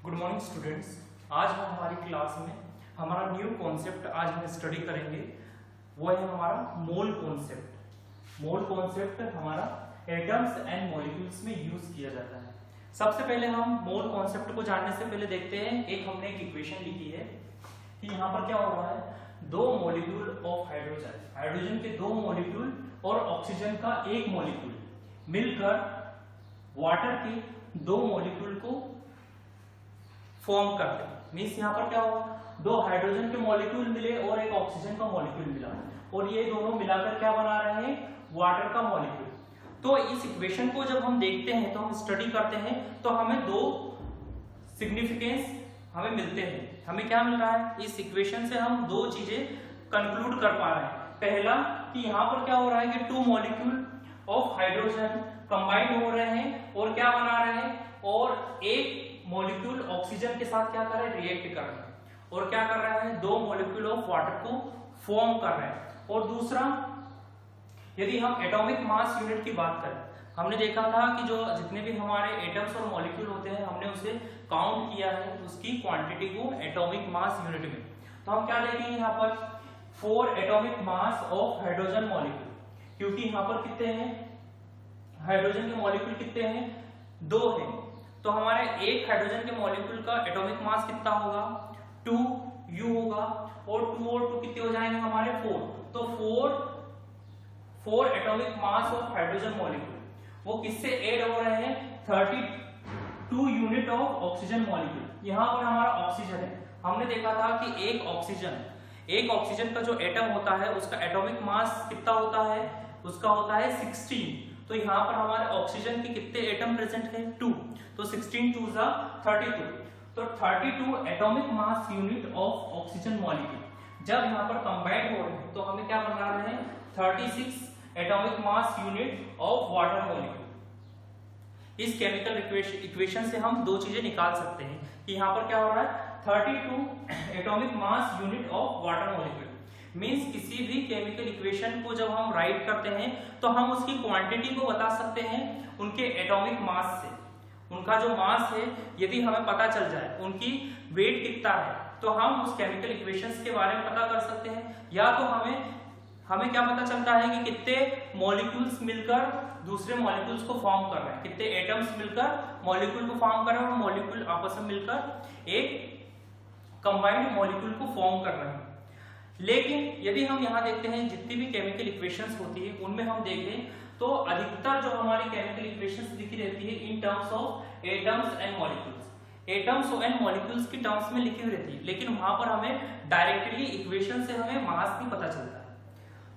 Good morning students. आज हम हमारी क्लास में हमारा न्यू कॉन्सेप्ट आज हम स्टडी करेंगे, वो है हमारा मोल कॉन्सेप्ट। मोल कॉन्सेप्ट हमारा एटम्स एंड मॉलिक्यूल्स में यूज किया जाता है। सबसे पहले हम मोल कॉन्सेप्ट को जानने से पहले देखते हैं, हमने एक इक्वेशन लिखी है कि यहाँ पर क्या हो रहा है, दो मॉलिक्यूल ऑफ हाइड्रोजन, हाइड्रोजन के दो मॉलिक्यूल और ऑक्सीजन का एक मॉलिक्यूल मिलकर वाटर के दो मॉलिक्यूल को फॉर्म करते हैं। मींस यहाँ पर क्या हुआ, दो हाइड्रोजन के मॉलिक्यूल मिले और एक ऑक्सीजन का मॉलिक्यूल मिला और ये दोनों मिलाकर क्या बना रहे हैं, वाटर का मॉलिक्यूल। तो इस इक्वेशन को जब हम देखते हैं, तो हम स्टडी करते हैं, तो हमें दो सिग्निफिकेंस हमें मिलते हैं। हमें क्या मिल रहा है, इस इक्वेशन से हम दो चीजें कंक्लूड कर पा रहे हैं। पहला कि यहाँ पर क्या हो रहा है कि two molecule of hydrogen combined हो रहे हैं और क्या बना रहे हैं, और एक मॉलिक्यूल ऑक्सीजन के साथ क्या कर रहे हैं, रिएक्ट कर रहे हैं और क्या कर रहे हैं, दो मॉलिक्यूल ऑफ वाटर को फॉर्म कर रहे हैं। और दूसरा, यदि हम एटॉमिक मास यूनिट की बात करें, हमने देखा था कि जो जितने भी हमारे एटम्स और मॉलिक्यूल होते हैं, हमने उसे काउंट किया है, उसकी क्वांटिटी को एटॉमिक मास यूनिट में। तो हम क्या देखेंगे यहाँ पर, 4 atomic mass of hydrogen molecule, क्योंकि यहाँ पर कितने हैं, हाइड्रोजन के मॉलिक्यूल कितने हैं, 2 हैं। तो हमारे एक हाइड्रोजन के मॉलिक्यूल का एटॉमिक मास कितना होगा, 2u होगा, और 2 और 2 कितने हो जाएंगे हमारे 4। तो 4 atomic mass of hydrogen molecule वो किससे ऐड हो रहे हैं, 32 यूनिट ऑफ ऑक्सीजन मॉलिक्यूल। यहाँ पर हमारा ऑक्सीजन है, हमने देखा था कि एक ऑक्सीजन का जो एटम होता है उसका एटॉमिक मास कितना होता है, उसका होता है 16। तो यहाँ पर हमारे ऑक्सीजन के कितने एटम प्रेजेंट है, 2। तो 16 2 जा 32। तो 32 atomic mass unit of oxygen molecule जब यहाँ पर कंबाइंड हो रहे हैं, तो हमें क्या बना रहे हैं, 36 atomic mass unit of water molecule. इस केमिकल इक्वेशन से हम दो चीजें निकाल सकते हैं कि यहाँ पर क्या हो रहा है, 32 atomic mass unit of water molecule. Means किसी भी केमिकल इक्वेशन को जब हम राइट करते हैं, तो हम उसकी क्वांटिटी को बता सकते हैं उनके एटॉमिक मास से। उनका जो मास है, यदि हमें पता चल जाए उनकी वेट कितना है, तो हम उस केमिकल इक्वेशंस के बारे में पता कर सकते हैं। या तो हमें क्या पता चलता है कि कितने मॉलिक्यूल्स मिलकर दूसरे मॉलिक्यूल्स को फॉर्म कर रहे हैं, कितने एटम्स मिलकर मॉलिक्यूल को फॉर्म कर रहे हैं और मॉलिक्यूल आपस में मिलकर एक कंबाइंड मॉलिक्यूल को फॉर्म कर रहे हैं। लेकिन यदि हम यहाँ देखते हैं, जितनी भी केमिकल इक्वेशंस होती है उनमें हम देखें तो अधिकतर जो हमारी केमिकल इक्वेशंस लिखी रहती है in terms of atoms and molecules, atoms and molecules की टर्म्स में लिखी हुई रहती है। लेकिन वहां पर हमें डायरेक्टली इक्वेशन से हमें मास भी पता चलता है।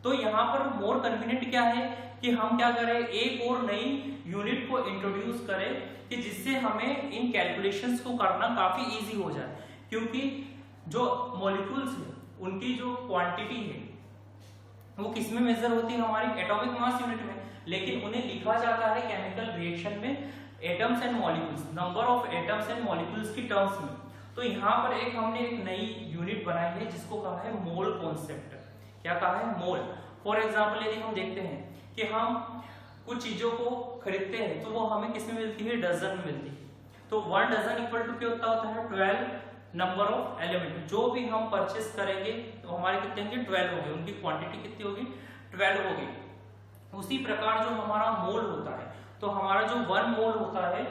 तो यहाँ पर मोर कन्वीनियंट क्या है कि हम क्या करें, एक और नई यूनिट को इंट्रोड्यूस करें कि जिससे हमें इन कैलकुलेशंस को करना काफी इजी हो जाए। क्योंकि जो मॉलिक्यूल्स है उनकी जो क्वांटिटी है वो किसमें मेजर होती है, हमारी एटॉमिक मास यूनिट में, लेकिन उन्हें लिखा जाता है केमिकल रिएक्शन में atoms and molecules, number of atoms and molecules की टर्म्स में। तो यहाँ पर हमने एक नई यूनिट बनाई है जिसको कहा है मोल कॉन्सेप्ट। क्या कहा है, मोल। फॉर एग्जाम्पल यदि हम देखते हैं कि हम कुछ चीजों को खरीदते हैं तो वो हमें किसमें मिलती है, डजन में मिलती है। तो 1 डजन इक्वल टू क्या होता है, 12 नंबर ऑफ एलिमेंट। जो भी हम परचेस करेंगे तो हमारे कितने होंगे, 12 होंगे, उनकी क्वांटिटी कितनी होगी, 12 होगी। उसी प्रकार जो हमारा मोल होता है, तो हमारा जो 1 मोल होता है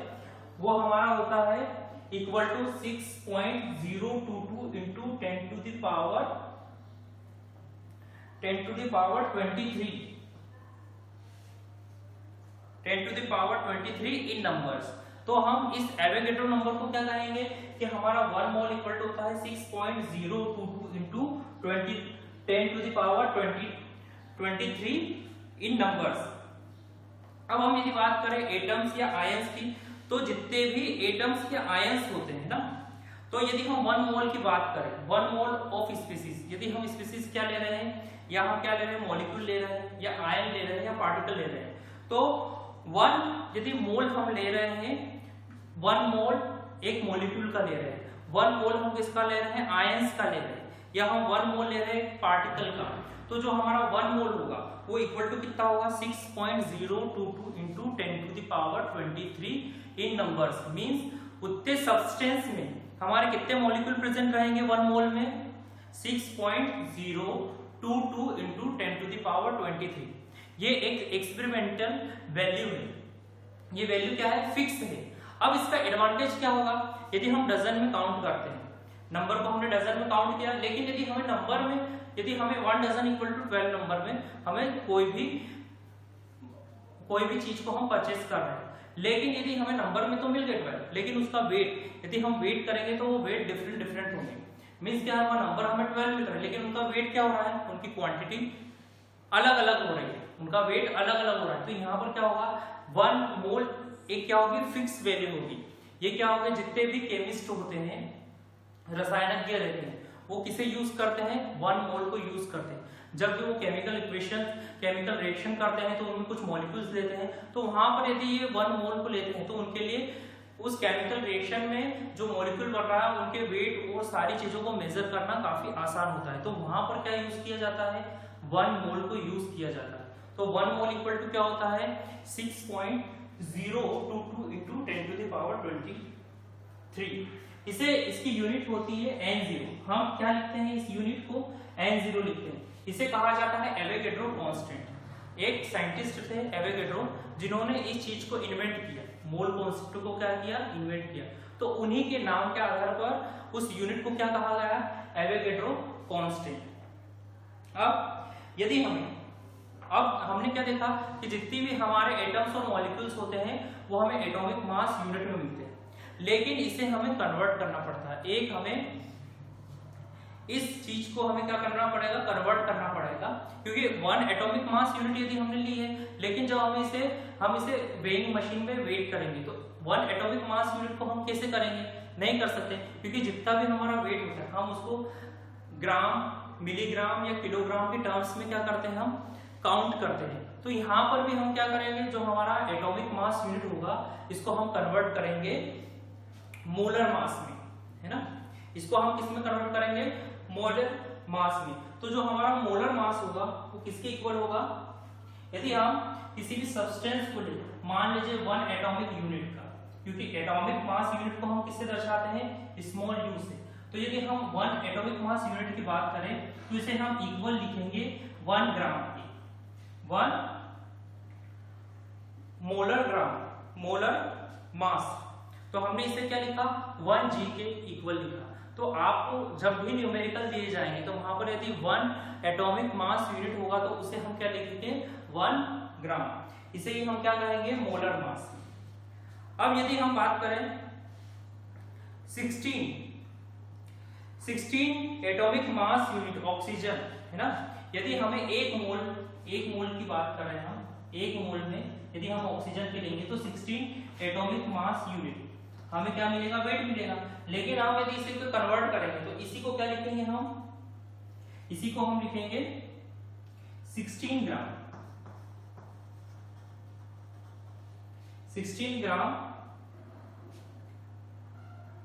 वो हमारा होता है equal to 6.022 into 10 to the power 23 in numbers. तो हम इस एवोगैड्रो नंबर को क्या कहेंगे कि हमारा 1 मोल इक्वल टू होता है 6.022 into 10 to the power 23 in numbers. अब हम यदि बात करें एटम्स या आयंस की, तो जितने भी एटम्स या आयंस होते हैं ना, तो यदि हम 1 मोल की बात करें, 1 मोल ऑफ स्पीसीज, यदि हम स्पीसीज क्या ले रहे हैं, या हम क्या ले रहे हैं, मॉलिक्यूल ले रहे हैं या आयन ले रहे हैं या पार्टिकल ले रहे हैं, तो 1 यदि मोल हम ले रहे हैं, 1 मोल एक मॉलिक्यूल का ले रहे हैं, 1 मोल हम किसका ले रहे हैं, आयंस का ले रहे हैं, या हम 1 मोल ले रहे हैं पार्टिकल का, तो जो हमारा 1 मोल होगा वो इक्वल टू कितना होगा, 6.022 into 10 to the power 23 in numbers. Means उतने सब्सटेंस में हमारे कितने मॉलिक्यूल प्रेजेंट रहेंगे 1 मोल में? 6.022 इंटू 10⁻23। ये एक एक्सपेरिमेंटल वैल्यू है, ये वैल्यू क्या है? फिक्स है। अब इसका एडवांटेज क्या होगा? यदि हम डजन में काउंट करते हैं, नंबर को हमने डजन में काउंट किया, लेकिन यदि हमें नंबर में, यदि हमें 1 डजन इक्वल टू 12 नंबर में हमें कोई भी चीज को हम परचेस कर रहे हैं, लेकिन यदि हमें नंबर में तो मिल गए 12, लेकिन उसका वेट यदि हम वेट करेंगे तो वो वेट डिफरेंट होंगे। मींस क्या है, नंबर हमें 12 मिल रहा है, लेकिन उनका वेट क्या हो रहा है? उनकी क्वांटिटी अलग अलग हो रही है, उनका वेट अलग अलग हो रहा है। तो यहाँ पर क्या होगा? 1 मोल एक क्या होगी? फिक्स वैल्यू होगी। ये क्या होगा? जितने भी केमिस्ट होते हैं, रसायनज्ञ रहते हैं, वो किसे यूज करते हैं? 1 मोल को यूज करते हैं। जब भी वो केमिकल इक्वेशन, केमिकल रिएक्शन करते हैं तो उनमें कुछ मॉलिक्यूल्स लेते हैं, तो वहां पर यदि ये 1 मोल को लेते हैं तो उनके लिए उस केमिकल रिएक्शन में जो मॉलिक्यूल बन रहा है उनके वेट और सारी चीजों को मेजर करना काफी आसान होता है। तो वहां पर क्या यूज किया जाता है? 1 मोल को यूज किया जाता है। तो 1 मोल इक्वल टू क्या होता है? 6.022 इंटू 10⁻23। इसकी यूनिट होती है N0। हम क्या लिखते हैं? इस यूनिट को N0 लिखते हैं। इसे कहा जाता है एवोगैड्रो कांस्टेंट। एक साइंटिस्ट थे एवोगैड्रो, जिन्होंने इस चीज को इन्वेंट किया, मोल कांसेप्ट को क्या किया? इन्वेंट किया। तो उन्हीं के नाम के आधार पर उस यूनिट को क्या कहा गया? Avogadro constant. अब हमने क्या देखा कि जितनी भी हमारे एटम्स और मॉलिक्यूल्स होते हैं वो हमें एटॉमिक मास यूनिट में मिलते हैं, लेकिन इसे हमें कन्वर्ट करना पड़ता है। एक हमें इस चीज को हमें क्या करना पड़ेगा? कन्वर्ट करना पड़ेगा, क्योंकि 1 एटॉमिक मास यूनिट यदि हमने ली है, लेकिन जब हम इसे वेइंग मशीन में वेट करेंगे तो 1 एटॉमिक मास यूनिट को हम कैसे करेंगे? नहीं कर सकते, क्योंकि जितना भी हमारा वेट होता है हम उसको ग्राम, मिलीग्राम या किलोग्राम के टर्म्स में क्या करते हैं? हम काउंट करते हैं। तो यहाँ पर भी हम क्या करेंगे? जो हमारा एटॉमिक मास यूनिट होगा इसको हम कन्वर्ट करेंगे मोलर मास में, है ना? इसको हम किस में कन्वर्ट करेंगे? मोलर मास में। तो जो हमारा मोलर मास होगा वो किसके इक्वल होगा? यदि हम किसी भी सब्सटेंस को ले, मान लीजिए 1 एटॉमिक यूनिट का, क्योंकि एटॉमिक मास यूनिट को हम किससे दर्शाते हैं? स्मॉल यू से। तो यदि हम 1 एटॉमिक मास यूनिट की बात करें तो इसे हम इक्वल लिखेंगे 1 ग्राम की, 1 मोलर ग्राम, मोलर मास। तो हमने इसे क्या लिखा? 1 g के इक्वल लिखा। तो आपको जब भी न्यूमेरिकल दिए जाएंगे तो वहां पर यदि 1 एटॉमिक मास यूनिट होगा तो उसे हम क्या लिखेंगे? 1 ग्राम। इसे ही हम क्या कहेंगे? Molar mass. अब यदि हम बात करें 16 एटॉमिक मास यूनिट ऑक्सीजन, है ना? यदि हमें 1 मोल की बात कर रहे हैं हम, 1 मोल में यदि हम ऑक्सीजन के लेंगे तो 16 एटॉमिक मास यूनिट हमें क्या मिलेगा? वेट मिलेगा। लेकिन हम यदि इसे कन्वर्ट करेंगे तो इसी को क्या लिखेंगे हम? इसी को हम लिखेंगे 16 ग्राम। 16 ग्राम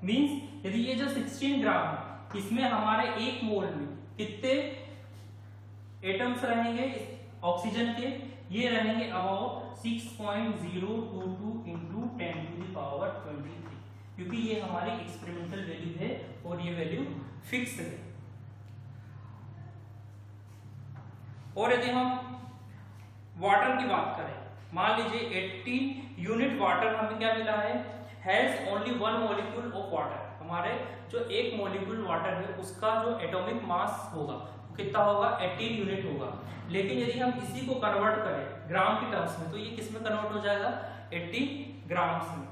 मींस यदि ये जो 16 ग्राम है इसमें हमारे 1 मोल में कितने एटम्स रहेंगे ऑक्सीजन के? ये रहेंगे अबाउट 6.022 इंटू 10⁻23, क्योंकि ये हमारी एक्सपेरिमेंटल वैल्यू है और ये वैल्यू फिक्स है। और यदि हम वाटर की बात करें, मान लीजिए 18 यूनिट वाटर हमें क्या मिला है? Has only 1 molecule of water. हमारे जो 1 मॉलिक्यूल वाटर है उसका जो एटॉमिक मास होगा कितना होगा? 18 यूनिट होगा। लेकिन यदि हम इसी को कन्वर्ट करें ग्राम के टर्म्स में तो ये किस में कन्वर्ट हो जाएगा? 80 ग्राम्स में।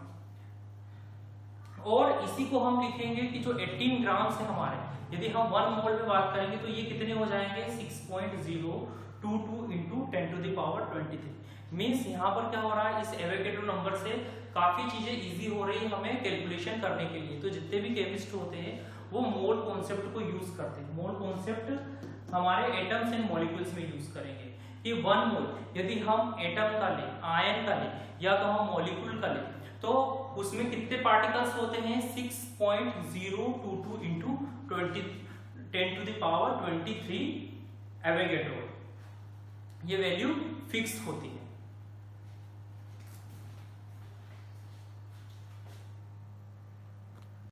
और इसी को हम लिखेंगे कि जो 18 ग्राम्स है हमारे, यदि हम 1 मोल में बात करेंगे तो ये कितने हो जाएंगे? 6.022 इंटू 10⁻23। मीन्स यहाँ पर क्या हो रहा है? इस एवोगैड्रो नंबर से काफी चीजें इजी हो रही है हमें कैलकुलेशन करने के लिए। तो जितने भी केमिस्ट होते हैं वो मोल कॉन्सेप्ट को यूज करते हैं। मोल कॉन्सेप्ट हमारे एटम्स एंड मॉलिक्यूल्स में यूज करेंगे कि 1 मोल यदि हम एटम का ले, आयन का ले या तो हम मॉलिक्यूल का ले तो उसमें कितने पार्टिकल्स होते हैं? 6.022 इंटू 10⁻23 एवोगैड्रो। ये वैल्यू फिक्स होती है।